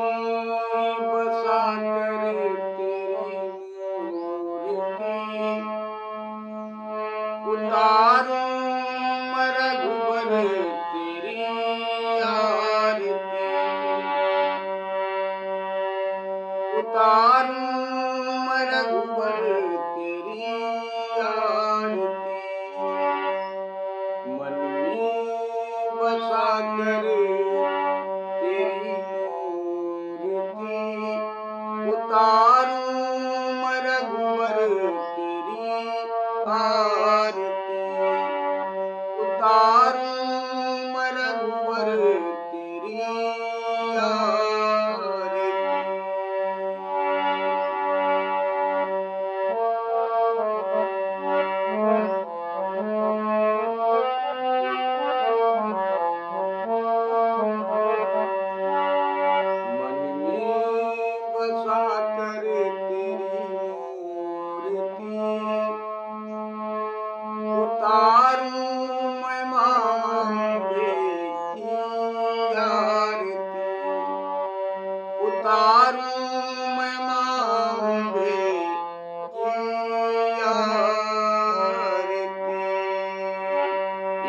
बसा कर तेरी मूर्ति, उतारूं मैं रघुबर तेरी आरती, उतारूं मैं रघुबर तेरी आरती, मन में बसा कर तेरी मूर्ति, उतारूं मैं रघुबर तेरी आरती, उतारूं मैं रघुबर तेरी आरती। मन में बसा कर तेरी मूर्ति, उतारूं मैं मांगे की आरती, उतारूं मैं मांगे की आरती।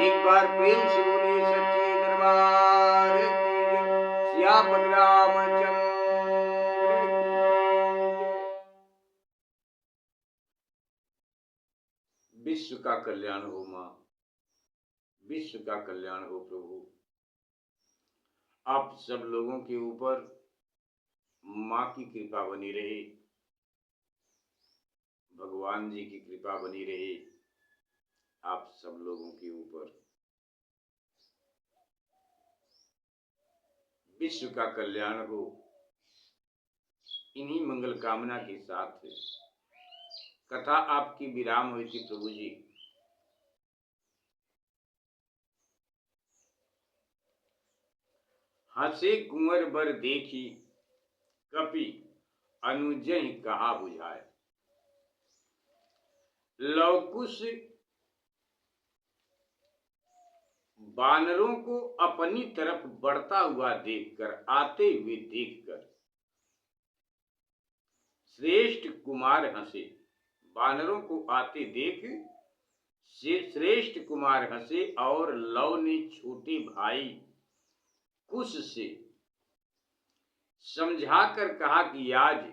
एक बार प्रेम से बोले सच्चे दरबार की जय, सियापत रामचंद्र की जय। विश्व का कल्याण हो माँ, विश्व का कल्याण हो प्रभु। आप सब लोगों के ऊपर माँ की कृपा बनी रहे, भगवान जी की कृपा बनी रहे आप सब लोगों के ऊपर। विश्व का कल्याण हो, इन्हीं मंगल कामना के साथ कथा आपकी विराम हुई थी प्रभु जी। हंसे कुंवर बर देखी, कपि अनुजहि कहा बुझाए। लवकुश बानरों को अपनी तरफ बढ़ता हुआ देखकर, आते हुए देखकर श्रेष्ठ कुमार हंसे। बानरों को आते देख श्रेष्ठ कुमार हंसे और लव ने छोटे भाई कुश से समझाकर कहा कि आज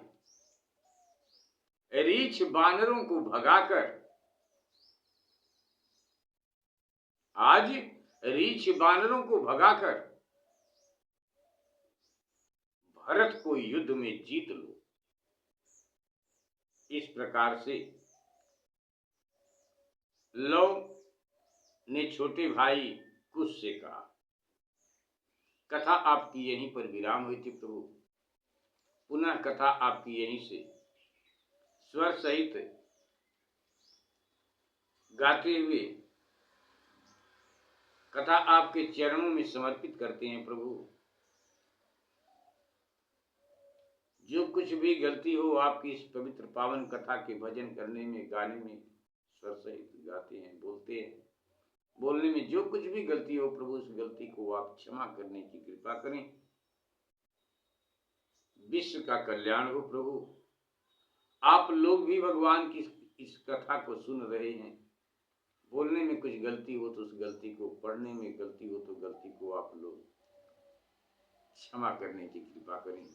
रीछ बानरों को भगाकर, आज रीछ बानरों को भगाकर भरत को युद्ध में जीत लो। इस प्रकार से लव ने छोटे भाई कुश से कहा। कथा आपकी यहीं पर विराम हुई थी प्रभु। पुनः कथा आपकी यहीं से स्वर सहित गाते हुए कथा आपके चरणों में समर्पित करते हैं प्रभु। जो कुछ भी गलती हो आपकी इस पवित्र पावन कथा के भजन करने में, गाने में स्वर सहित गाते हैं, बोलते हैं, बोलने में जो कुछ भी गलती हो प्रभु, उस गलती को आप क्षमा करने की कृपा करें। विश्व का कल्याण हो प्रभु। आप लोग भी भगवान की इस कथा को सुन रहे हैं, बोलने में कुछ गलती हो तो उस गलती को, पढ़ने में गलती हो तो गलती को आप लोग क्षमा करने की कृपा करें।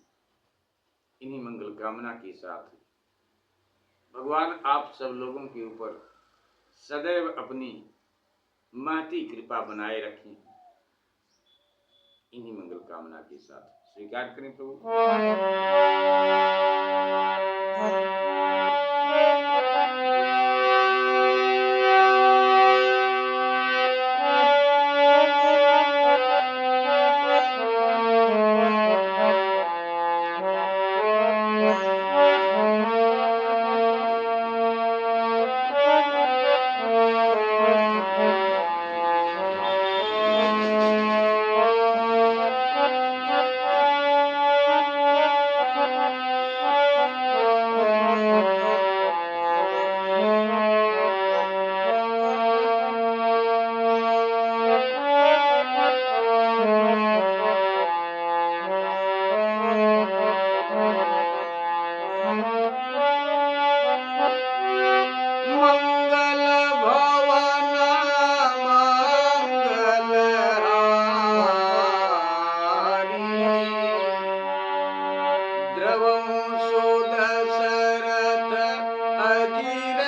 इन्हीं मंगल कामना के साथ भगवान आप सब लोगों के ऊपर सदैव अपनी महती कृपा बनाए रखें। इन्हीं मंगल कामना के साथ स्वीकार करें प्रभु। रवहु सो दशरथ अजिर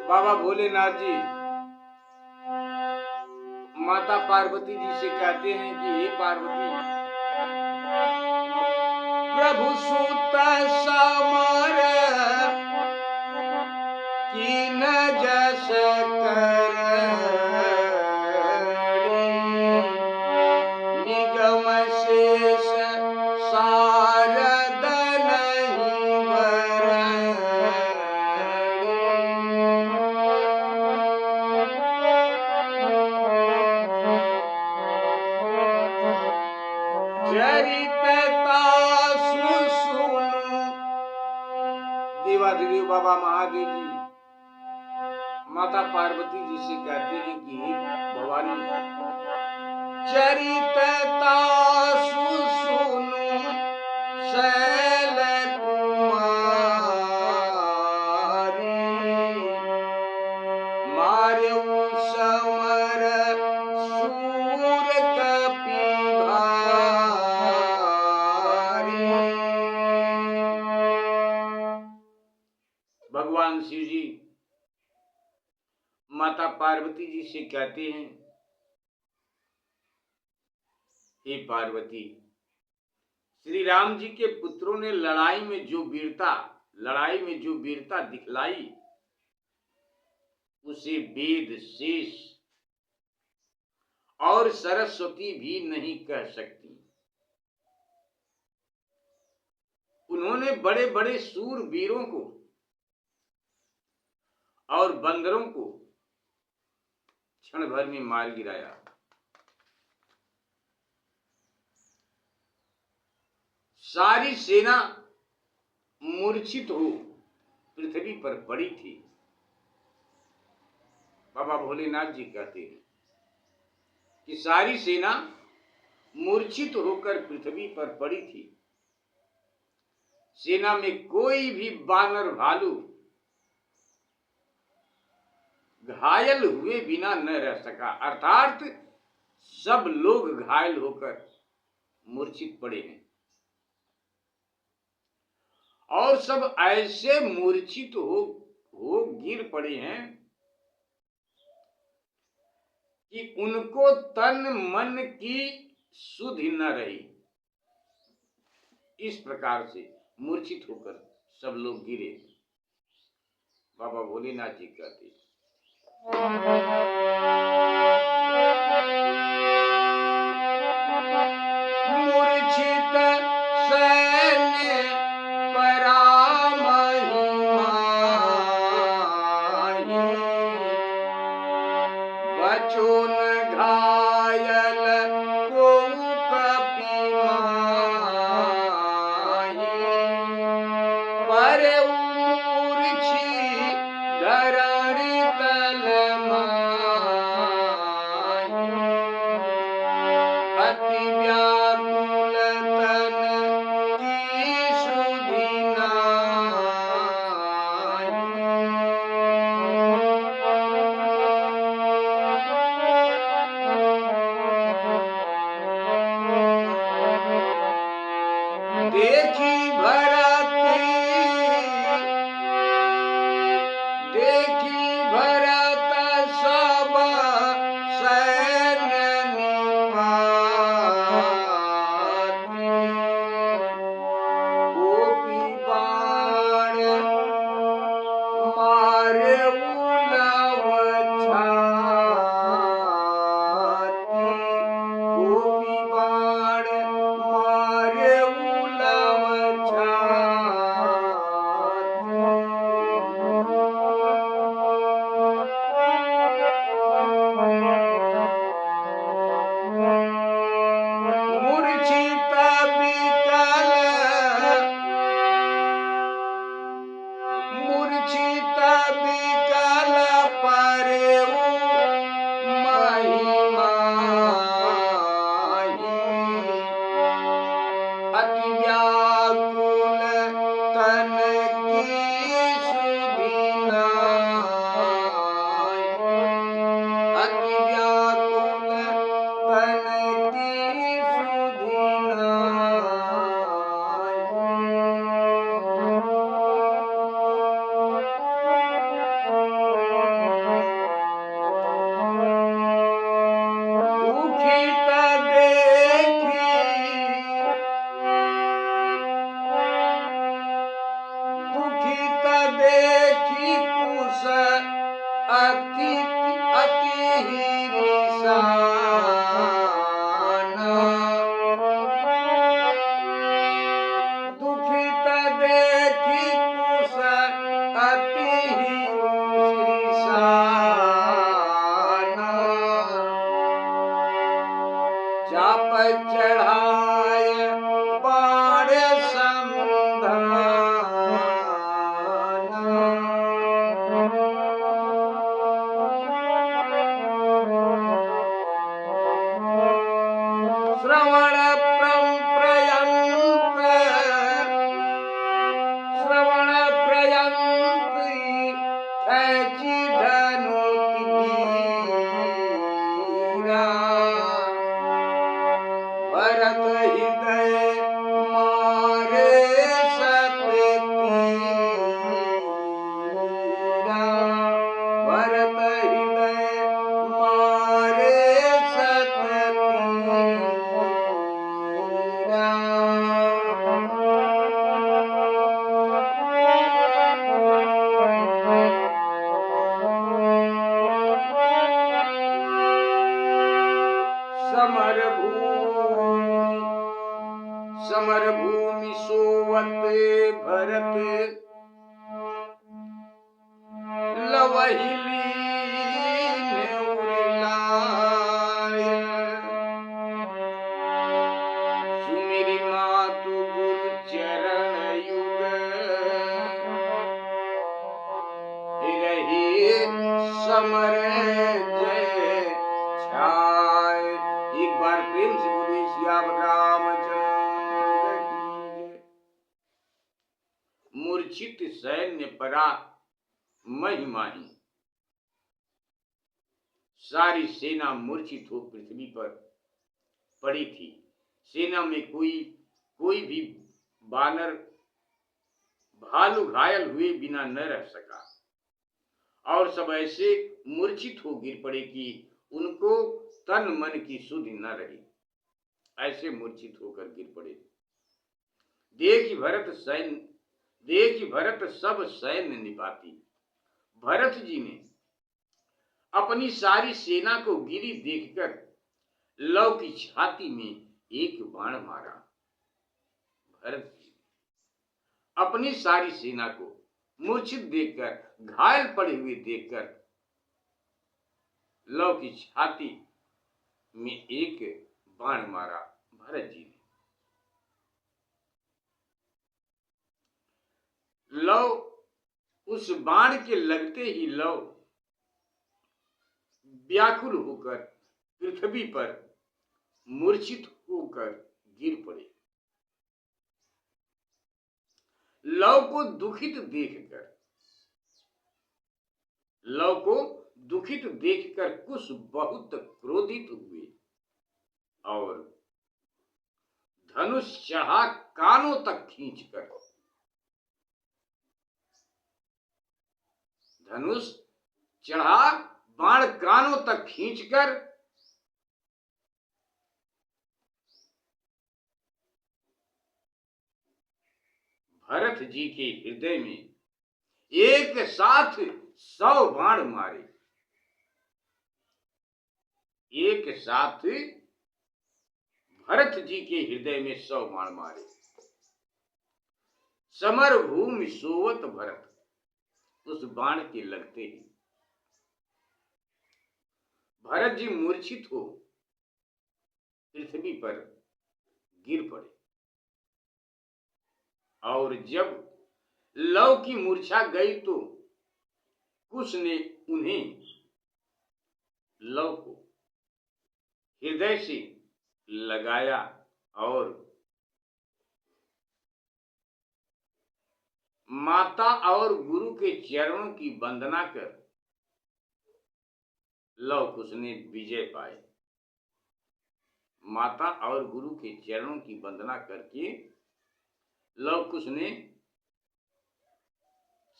बाबा भोलेनाथ जी माता पार्वती जी से कहते हैं कि हे पार्वती, प्रभु सुत समर कीन जस करणी, निगम शेष सारद नहीं देवाधिदेव बाबा महादेव जी माता पार्वती जी से कहते हैं कि हे भवानी, चरित तासु सुनु शैल कुमारी, मार्यु समर सूर कपि भारी। भगवान शिव जी माता पार्वती जी से कहते हैं, हे पार्वती, श्री राम जी के पुत्रों ने लड़ाई में जो वीरता दिखलाई, उसे वेद शेष और सरस्वती भी नहीं कह सकती। उन्होंने बड़े बड़े सूर वीरों को और बंदरों को क्षण भर में मार गिराया। सारी सेना मूर्छित हो पृथ्वी पर पड़ी थी। बाबा भोलेनाथ जी कहते हैं कि सारी सेना मूर्छित होकर पृथ्वी पर पड़ी थी। सेना में कोई भी बानर भालू घायल हुए बिना न रह सका, अर्थात सब लोग घायल होकर मूर्छित पड़े हैं और सब ऐसे मूर्छित हो गिर पड़े हैं कि उनको तन मन की सुधि न रही। इस प्रकार से मूर्छित होकर सब लोग गिरे। बाबा भोलेनाथ जी कहते हैं, मूर्छित सैन्य परामहिमाहि, बचो न घायल को कपि माहि, पर मूर्छि धरणि तल माहि, अति व्याकुल तन की सुधि नाहि। देखी भरत सब सैन्य निपाति, गोपी बाण मारे उलव छाती, गोपी बाण भरत हृदय मारे सतपीरा, भरत हृदय मारे सतपीरा। समर भूमि सोवत भरत लवहि लीन उरलाय, सुमिरि मातु गुरु चरण युग रही समर जय छाय। एक बार प्रेम से बोलिए सियावर रामचंद्र की जय। मूर्छित सैन्य परा महिमाही, सारी सेना मूर्छित हो पृथ्वी पर पड़ी थी। सेना में कोई भी बानर भालू घायल हुए बिना न रह सका, और सब ऐसे मूर्छित हो गिर पड़े कि उनको तन मन की सुधि न रही, ऐसे मूर्छित होकर गिर पड़े। देखि भरत सब सैन्य निपाती, भरत जी ने अपनी सारी सेना को गिरी देखकर लव की छाती में एक बाण मारा। भरत जी ने अपनी सारी सेना को मूर्छित देखकर, घायल पड़े हुए देखकर लव की छाती में एक बाण मारा भरत जी ने। लव उस बाण के लगते ही लव व्याकुल होकर पृथ्वी पर मूर्छित होकर गिर पड़े। लव को दुखित देखकर कुश बहुत क्रोधित हुए और धनुष चढ़ा कानों तक खींचकर, धनुष चढ़ा बाण कानों तक खींचकर भरत जी के हृदय में एक साथ 100 बाण मारे। एक साथ भरत जी के हृदय में 100 बाण मारे। समर भूमि सोवत भरत, उस बाण के लगते ही भरत जी मूर्छित हो पृथ्वी पर गिर पड़े। और जब लव की मूर्छा गई तो कुश ने उन्हें, लव को हृदय से लगाया और माता और गुरु के चरणों की वंदना कर लव कुश ने विजय पाए। माता और गुरु के चरणों की वंदना करके लव कुश ने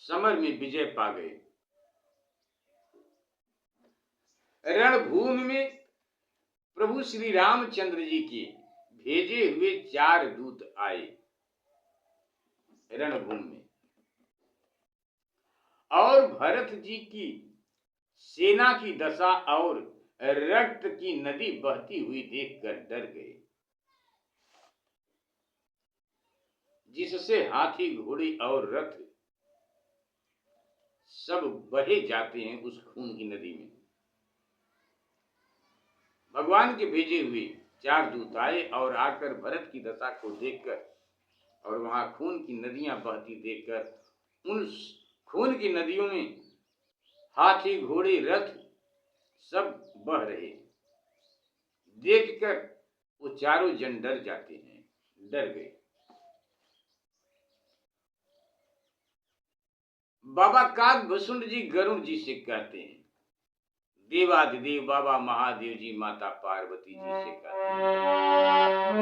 समर में विजय पा गए। रणभूमि में प्रभु श्री रामचंद्र जी के भेजे हुए 4 दूत आए रणभूमि में, और भरत जी की सेना की दशा और रक्त की नदी बहती हुई देखकर डर गए, जिससे हाथी घोड़े और रथ सब बहे जाते हैं उस खून की नदी में। भगवान के भेजे हुए 4 दूत आए और आकर भरत की दशा को देखकर और वहां खून की नदियां बहती देखकर उन खून की नदियों में हाथी घोड़े रथ सब बह रहे देखकर वो चारों जन डर जाते हैं, डर गए। बाबा काकभूषुंड जी गरुड़ जी से कहते हैं, देवाधिदेव बाबा महादेव जी माता पार्वती जी से कहते हैं,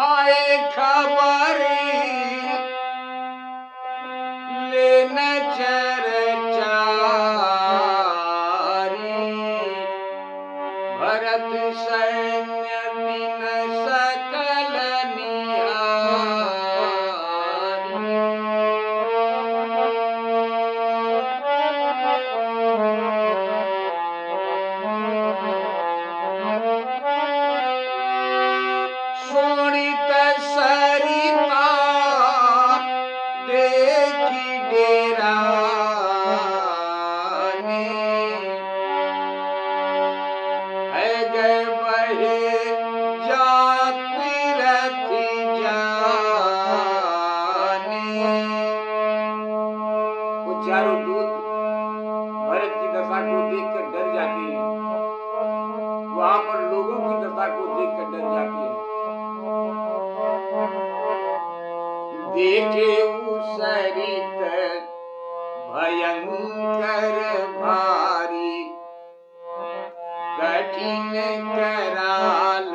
आए खबर लेना चरचारी, भरत सैन्य दिन सकल निहारी। शोणित सरिता देखी डेराने, है गए बहे जाति रथी जाने। वो चारों दूत भरत की दशा को देखकर डर जाते हैं, वहां पर लोगों की दशा को देखकर डर जाते हैं। देखे उसरित भयंकर भारी, कठिन कराल।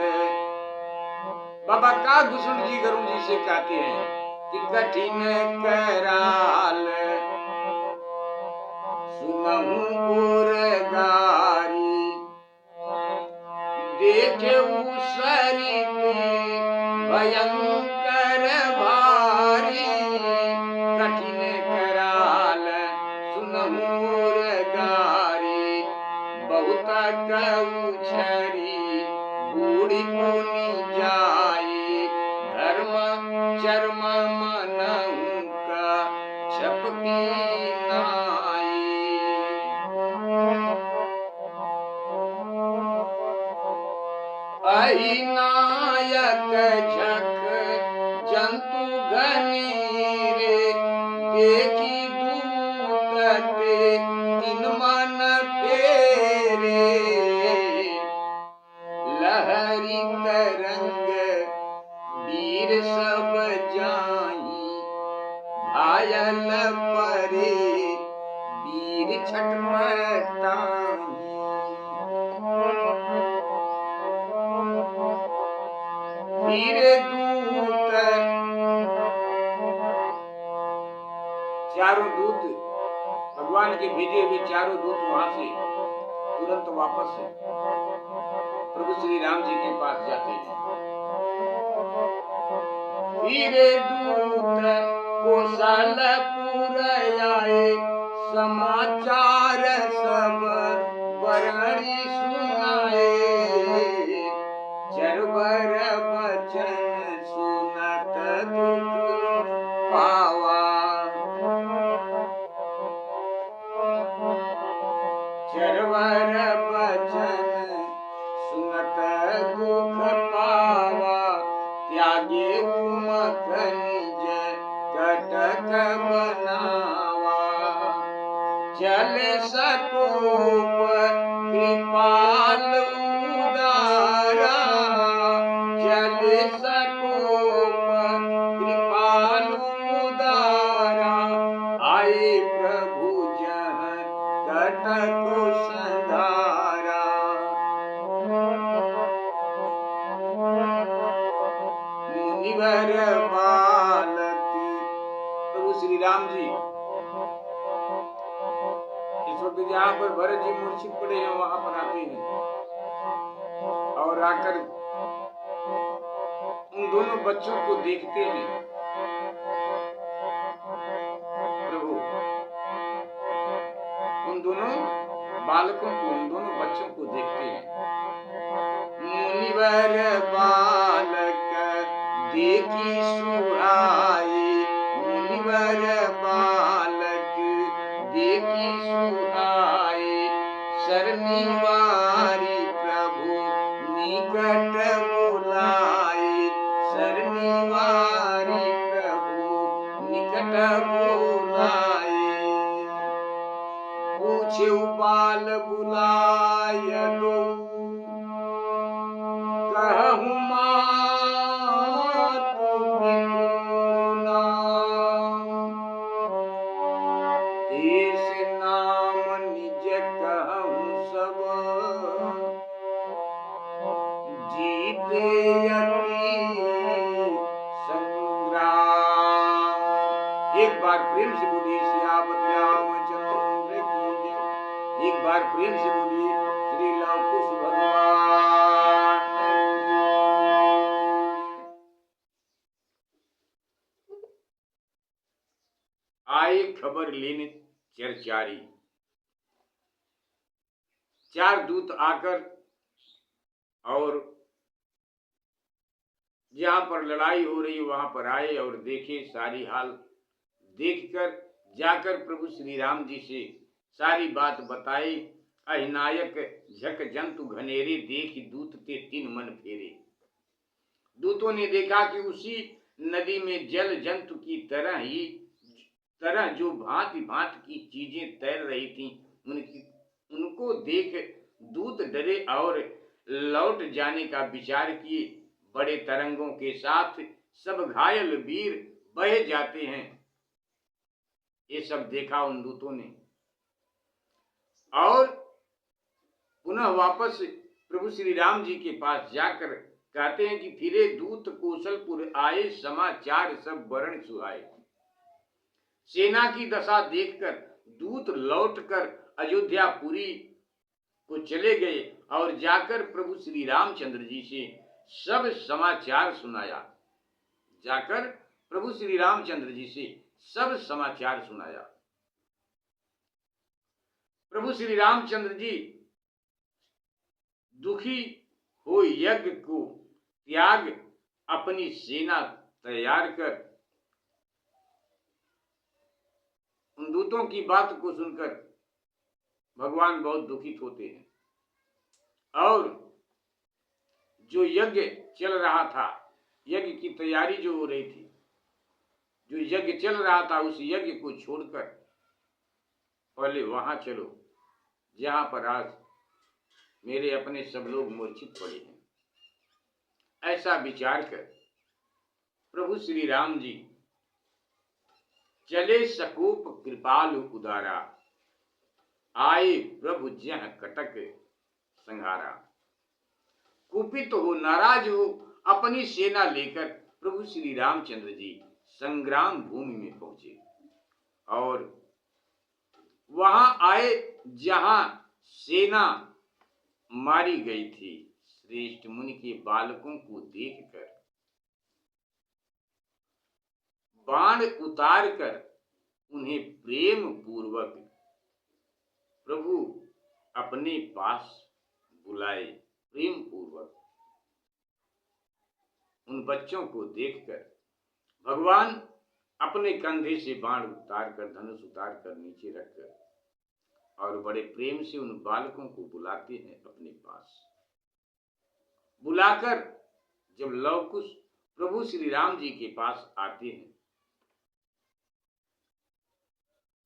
बाबा का भूषण जी गरुड़ जी से कहते हैं कि कठिन कराल सुनहु और गारी। देखे उसरित भयंकर भारी, कठिन कराल सुनहु और गारी। बहुत कहू छरी बूढ़ी पुनि जाई, धर्म चर्म मनहु का छपकी नाई। अहि नायक झक जंतु घनीरे, देखी दूत ते तीन मन फेरे। लहरी तरंग वीर सब जाई, घायल परे वीर छटपटाई। वीर दूत चारों दूत भगवान के भेजे हुए चारों दूत वहां से तुरंत वापस प्रभु श्री राम जी के पास जाते हैं। वीर दूत कौशलपुर आए, समाचार सब बरणी सुनाए। चरवर बचन सुनत दुख पावा, चरवर बचन सुनत दुख पावा। त्यागे उमख निज कटक बनावा, चल सकोप कृपाल उदारा। चल सकोप कृपाल उदारा, आए प्रभु जह कटक संधारा। मुनिवर बालक प्रभु श्री राम जी इस वक्त जहाँ पर भरत जी मूर्छित पड़े हैं वहां पर आते हैं और आकर उन दोनों बच्चों को देखते हैं। प्रभु उन दोनों बालकों को, उन दोनों बच्चों को देखते हैं। मुनिवर बालक देखी सुहाई, मुनिवर बालक देखी सुहाई। शरणिवारी प्रभु निकट बुलाए, शरणिवारी प्रभु निकट बुलाए। पूछे बाल बुलाय दो, जीते अति संग्राम। एक बार प्रेम से बोलिए सियापति रामचंद्र की जय। एक बार प्रेम से बोलिए श्री लव कुश भगवान की जय। आए खबर लेने चरचारी, 4 दूत आकर और जहां पर लड़ाई हो रही वहां पर आए और देखे, सारी हाल देखकर जाकर प्रभु श्री राम जी से सारी बात बताई। अहिनायक झक जंतु घनेरे, देखी दूत ते 3 मन फेरे। दूतों ने देखा कि उसी नदी में जल जंतु की तरह जो भांति भांति की चीजें तैर रही थीं, उनको देख दूत डरे और लौट जाने का विचार किए। बड़े तरंगों के साथ सब घायल वीर बहे जाते हैं। ये सब देखा उन दूतों ने और पुनः वापस प्रभु श्री राम जी के पास जाकर कहते हैं कि फिरे दूत कौशलपुर आए, समाचार सब वर्ण सुहाए। सेना की दशा देखकर दूत लौटकर अयोध्यापुरी को चले गए और जाकर प्रभु श्री रामचंद्र जी से सब समाचार सुनाया। जाकर प्रभु श्री रामचंद्र जी से सब समाचार सुनाया। प्रभु श्री रामचंद्र जी दुखी हो यज्ञ को त्याग अपनी सेना तैयार कर उन दूतों की बात को सुनकर भगवान बहुत दुखित होते हैं और जो यज्ञ चल रहा था, यज्ञ की तैयारी जो हो रही थी, जो यज्ञ चल रहा था, उस यज्ञ को छोड़कर पहले वहां चलो जहां पर आज मेरे अपने सब लोग मूर्छित पड़े हैं। ऐसा विचार कर प्रभु श्री राम जी चले सकोप कृपालु उदारा, आए प्रभु जह कटक संहारा। कुपित हो, नाराज हो, अपनी सेना लेकर प्रभु श्री रामचंद्र जी संग्राम भूमि में पहुंचे और वहां आए जहां सेना मारी गई थी। श्रेष्ठ मुनि के बालकों को देखकर बाण उतार कर उन्हें प्रेम पूर्वक प्रभु अपने पास बुलाए। प्रेम पूर्वक उन बच्चों को देखकर भगवान अपने कंधे से बाण उतार कर, धनुष उतार कर नीचे रखकर और बड़े प्रेम से उन बालकों को बुलाते हैं अपने पास। बुलाकर जब लव कुश प्रभु श्री राम जी के पास आते हैं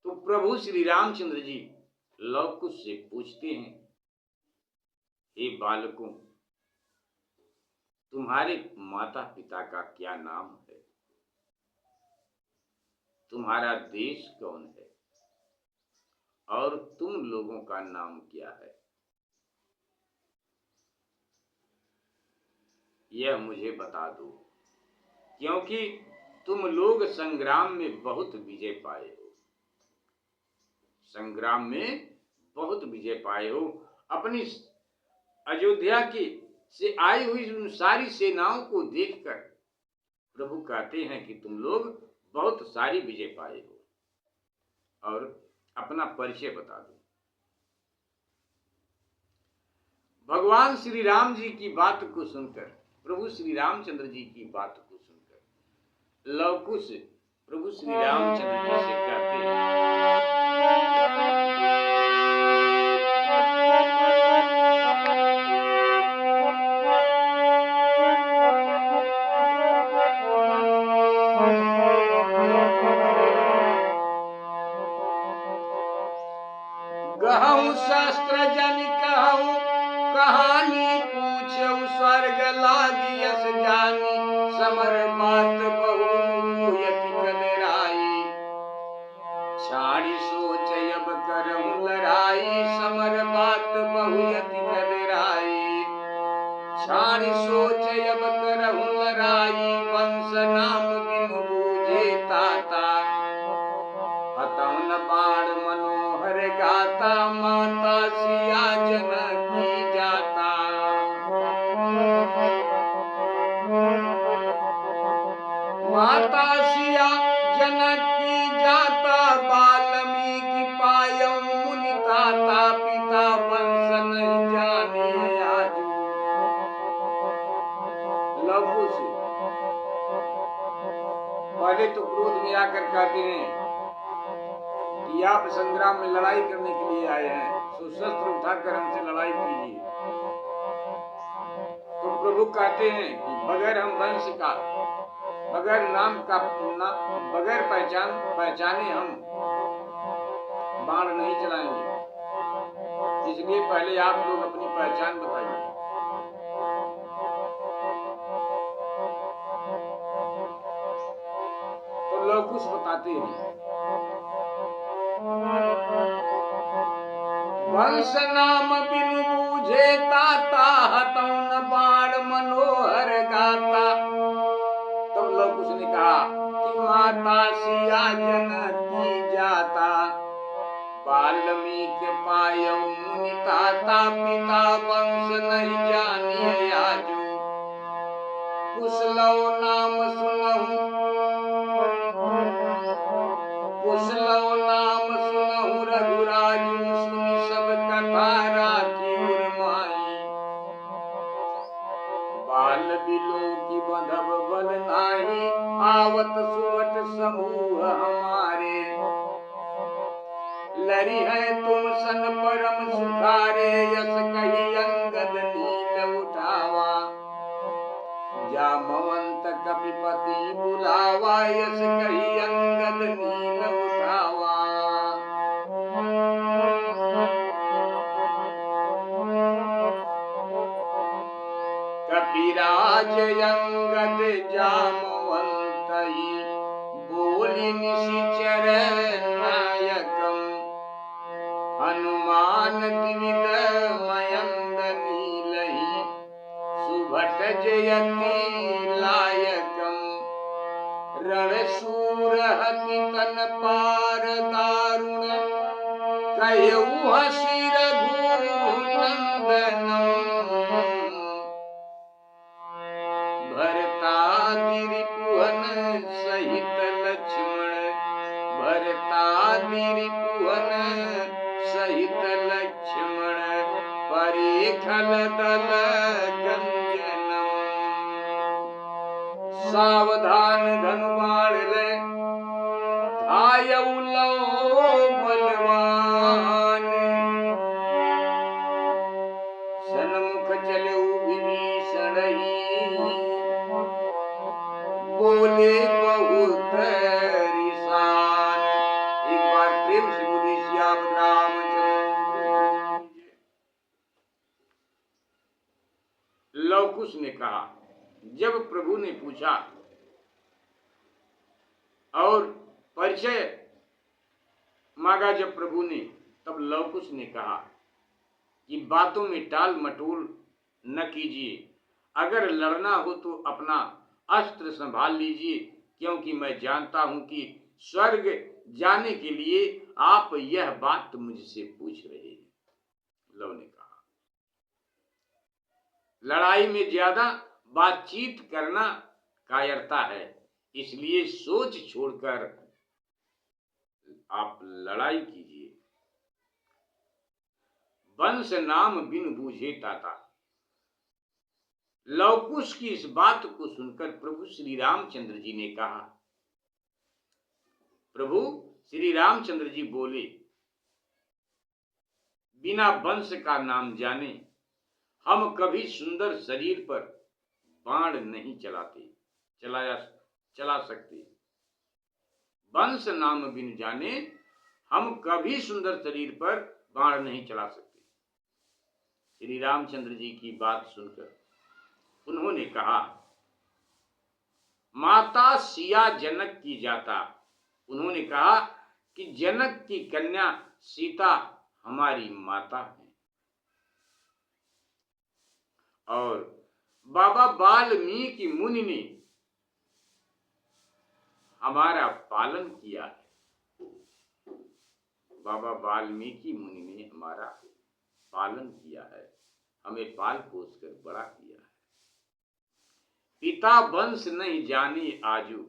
तो प्रभु श्री रामचंद्र जी लव कुश से पूछते हैं, हे बालकों, तुम्हारे माता पिता का क्या नाम है? तुम्हारा देश कौन है? और तुम लोगों का नाम क्या है? यह मुझे बता दो, क्योंकि तुम लोग संग्राम में बहुत विजय पाए हो। संग्राम में बहुत विजय पाए हो। अपनी अयोध्या की से आई हुई उन सारी सेनाओं को देखकर प्रभु कहते हैं कि तुम लोग बहुत सारी विजय पाए हो और अपना परिचय बता दो। भगवान श्री राम जी की बात को सुनकर, प्रभु श्री रामचंद्र जी की बात को सुनकर लव कुश प्रभु श्री रामचंद्र जी से कहते हैं, कहूँ शास्त्र जन कहूँ कहानी पूछऊ, स्वर्ग लागी यस जानी, समर बात बहु यति कदराई। छाड़ी सोच अब करऊँ लड़ाई, समर बात बहु यति कदराई। छाड़ी सोच अब करहु लड़ाई, वंश नाम बिनु बूझे ताता। हतौ न बाण मनोहर गाता, माता सिया जनकी जाता। माता सिया जनकी जाता, वाल्मीकि पायौ मुनि ताता। पिता वंश नहीं जाने आजू। लघु से पहले तो क्रोध में आकर कहते हैं कि आप संग्राम में लड़ाई करने के लिए आए हैं, तो शस्त्र उठाकर हमसे लड़ाई कीजिए। तो प्रभु कहते हैं कि बगैर हम वंश का, बगैर नाम का, बगैर पहचाने हम बाण नहीं चलाएंगे। इसलिए पहले आप लोग अपनी पहचान बताइए। तो लवकुश बताते हैं, वंश नाम बिनु बूझे ताता, हतौ न बाण मनोहर गाता। तब लवकुश ने कहा कि माता सिया जनकी जाता, वाल्मीकि पायौ मुनि ताता। पिता वंश नहीं जानिए आजू। कुशलौ नाम सुनहु, कुशलौ नाम सुनहु रघुराजू। सुनि सब कथा राखी उर्माई, बाल बिलोकी बंधब बल नाही। आवत सुवट समूह हमारे, लरी है तुम सन परम सुखारे। यस कही अंगद नील उठावा, जामवंत कपिपति बुलावा। यस कही अंगद नील उठावा। कपिराज अंगद जामवंत ही, बोली निशिचर नायकम। हनुमान द्विविध मयंद नीलहि, सुभट जयति लायकम। रणशूर हति तन पार दारुण, कह्यऊ हसि रघुनंदनम। भरतादि रिपुहन सहित लक्ष्मण, भरतादि रिपुहन सहित लक्ष्मण। परिखल दल गंजनम, सावधान धनुबाण ले धायऊ लौ बलवान। सन्मुख चलऊ विभीषण ही, बोले बहुत रिसान। एक बार प्रेम से बोले श्याम रामचंद्र। लवकुश ने कहा, जब प्रभु ने पूछा और परिचय मांगा जब प्रभु ने, तब लवकुश ने कहा कि बातों में टाल मटोल न कीजिए। अगर लड़ना हो तो अपना अस्त्र संभाल लीजिए, क्योंकि मैं जानता हूं कि स्वर्ग जाने के लिए आप यह बात मुझसे पूछ रहे हैं। लव ने कहा, लड़ाई में ज्यादा बातचीत करना कायरता है, इसलिए सोच छोड़कर आप लड़ाई कीजिए। वंश नाम बिन बूझे ताता। लवकुश की इस बात को सुनकर प्रभु श्री रामचंद्र जी ने कहा, प्रभु श्री रामचंद्र जी बोले, बिना वंश का नाम जाने हम कभी सुंदर शरीर पर बाण नहीं चला सकते। वंश नाम बिन जाने हम कभी सुंदर शरीर पर बाण नहीं चला सकते। श्री रामचंद्र जी की बात सुनकर उन्होंने कहा, माता सिया जनक की जाता। उन्होंने कहा कि जनक की कन्या सीता हमारी माता है और बाबा वाल्मीकि मुनि ने हमारा पालन किया है। बाबा वाल्मीकि मुनि ने हमारा पालन किया है, हमें पाल पोस कर बड़ा किया है। पिता वंश नहीं जाने आजू,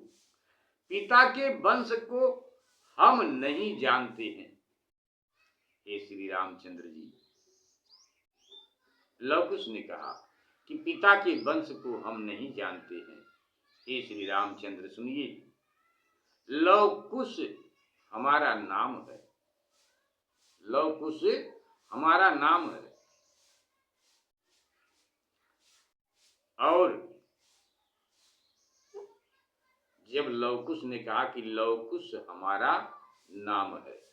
पिता के वंश को हम नहीं जानते हैं। हे श्री रामचंद्र जी, लव कुश ने कहा कि पिता के वंश को हम नहीं जानते हैं। हे श्री रामचंद्र सुनिए, लव कुश हमारा नाम है, लव कुश हमारा नाम है। और जब लव कुश ने कहा कि लव कुश हमारा नाम है,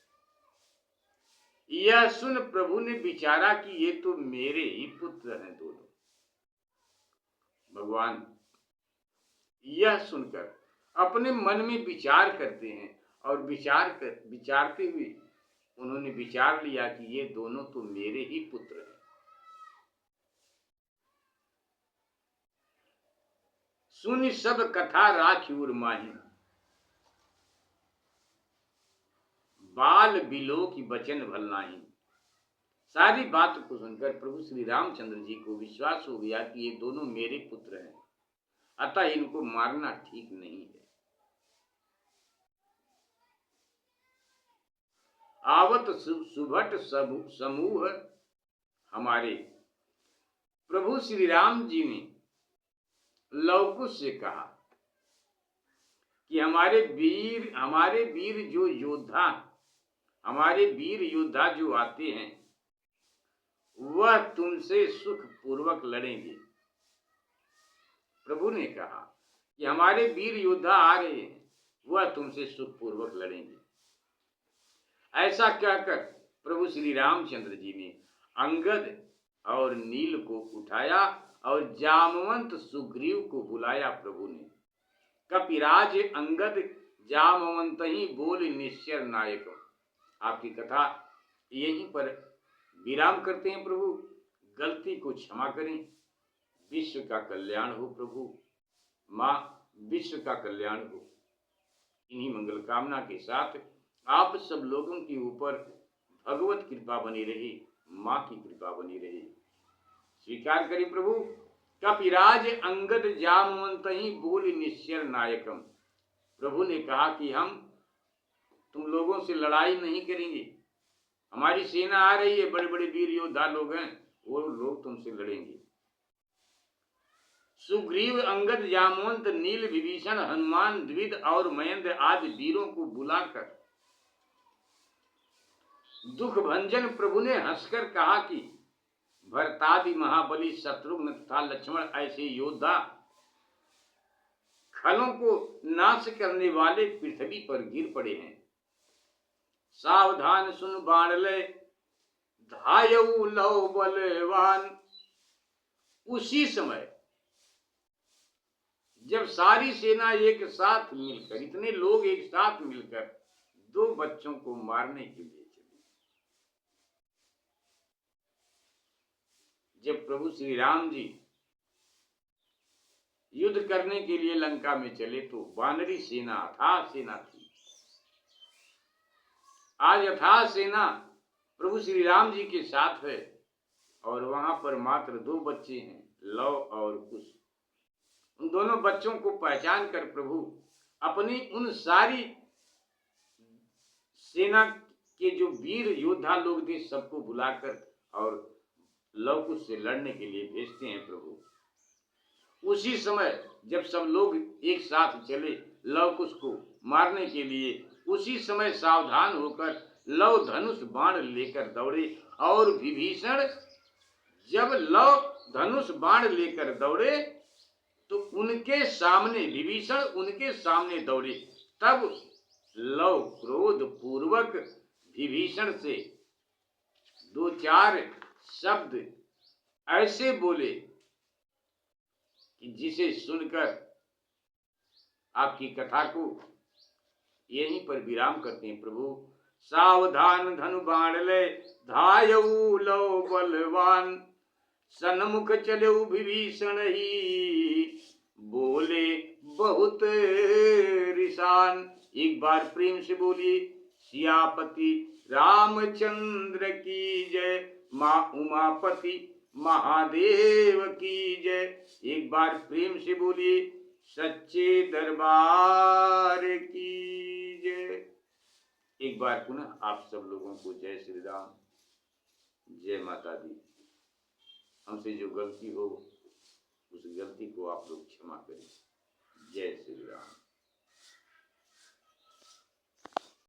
यह सुन प्रभु ने विचारा कि ये तो मेरे ही पुत्र हैं दोनों। भगवान यह सुनकर अपने मन में विचार करते हैं और विचारते हुए उन्होंने विचार लिया कि ये दोनों तो मेरे ही पुत्र हैं। सुनि सब कथा राखी उर्माही, बाल बिलो की बचन भल नाही। सारी बात को सुनकर प्रभु श्री रामचंद्र जी को विश्वास हो गया कि ये दोनों मेरे पुत्र हैं, अतः इनको मारना ठीक नहीं है। आवत सुभट समूह हमारे, प्रभु श्री राम जी ने लव कुश से कहा कि हमारे वीर जो योद्धा, हमारे वीर योद्धा जो आते हैं वह तुमसे सुख पूर्वक लड़ेंगे। प्रभु ने कहा कि हमारे वीर योद्धा आ रहे हैं, वह तुमसे सुख पूर्वक लड़ेंगे। ऐसा कहकर प्रभु श्री रामचंद्र जी ने अंगद और नील को उठाया और जामवंत सुग्रीव को बुलाया। प्रभु ने कपिराज अंगद जामवंत ही बोल निश्चर नायक। आपकी कथा यहीं पर विराम करते हैं। प्रभु गलती को क्षमा करें, विश्व का कल्याण हो। प्रभु माँ विश्व का कल्याण हो। इन्हीं मंगल कामना के साथ आप सब लोगों के ऊपर भगवत कृपा बनी रहे, माँ की कृपा बनी रहे। स्वीकार करें प्रभु। कपिराज अंगद जामवंत ही बोल निश्चर नायकम। प्रभु ने कहा कि हम तुम लोगों से लड़ाई नहीं करेंगे, हमारी सेना आ रही है, बड़े बड़े वीर योद्धा लोग हैं, वो लोग तुमसे लड़ेंगे। सुग्रीव अंगद जामवंत नील विभीषण हनुमान द्विविद और महेंद्र आदि वीरों को बुलाकर दुख भंजन प्रभु ने हंसकर कहा कि भरतादि महाबली शत्रुघ्न तथा लक्ष्मण ऐसे योद्धा खलों को नाश करने वाले पृथ्वी पर गिर पड़े हैं। सावधान सुन बाण ले धायऊ लव बलवान। उसी समय जब सारी सेना एक साथ मिलकर, इतने लोग एक साथ मिलकर दो बच्चों को मारने के लिए चले, जब प्रभु श्री राम जी युद्ध करने के लिए लंका में चले तो वानरी सेना अथाह सेना थी। आज अथाह सेना प्रभु श्री राम जी के साथ है और वहां पर मात्र दो बच्चे हैं, लव और कुश। उन दोनों बच्चों को पहचान कर प्रभु अपनी उन सारी सेना के जो वीर योद्धा लोग थे सबको बुलाकर और लव कुश से लड़ने के लिए भेजते हैं। प्रभु उसी समय जब सब लोग एक साथ चले लव कुश को मारने के लिए, उसी समय सावधान होकर लव धनुष बाण लेकर दौड़े और विभीषण जब लव धनुष बाण लेकर दौड़े तो उनके सामने, विभीषण उनके सामने दौड़े। तब लव क्रोध पूर्वक विभीषण से दो चार शब्द ऐसे बोले कि जिसे सुनकर आपकी कथा को यहीं पर विराम करते हैं। प्रभु सावधान धनु बाण ले धायऊ लव बलवान। सन्मुख चले विभीषण ही, बोले बहुत रिसान। एक बार प्रेम से बोलिए सियापति रामचंद्र की जय, माँ उमापति महादेव की जय। एक बार प्रेम से बोलिए सच्चे दरबार की जय। एक बार पुनः आप सब लोगों को जय श्री राम, जय माता दी। हमसे जो गलती हो उस गलती को आप लोग क्षमा करें। जय श्री राम।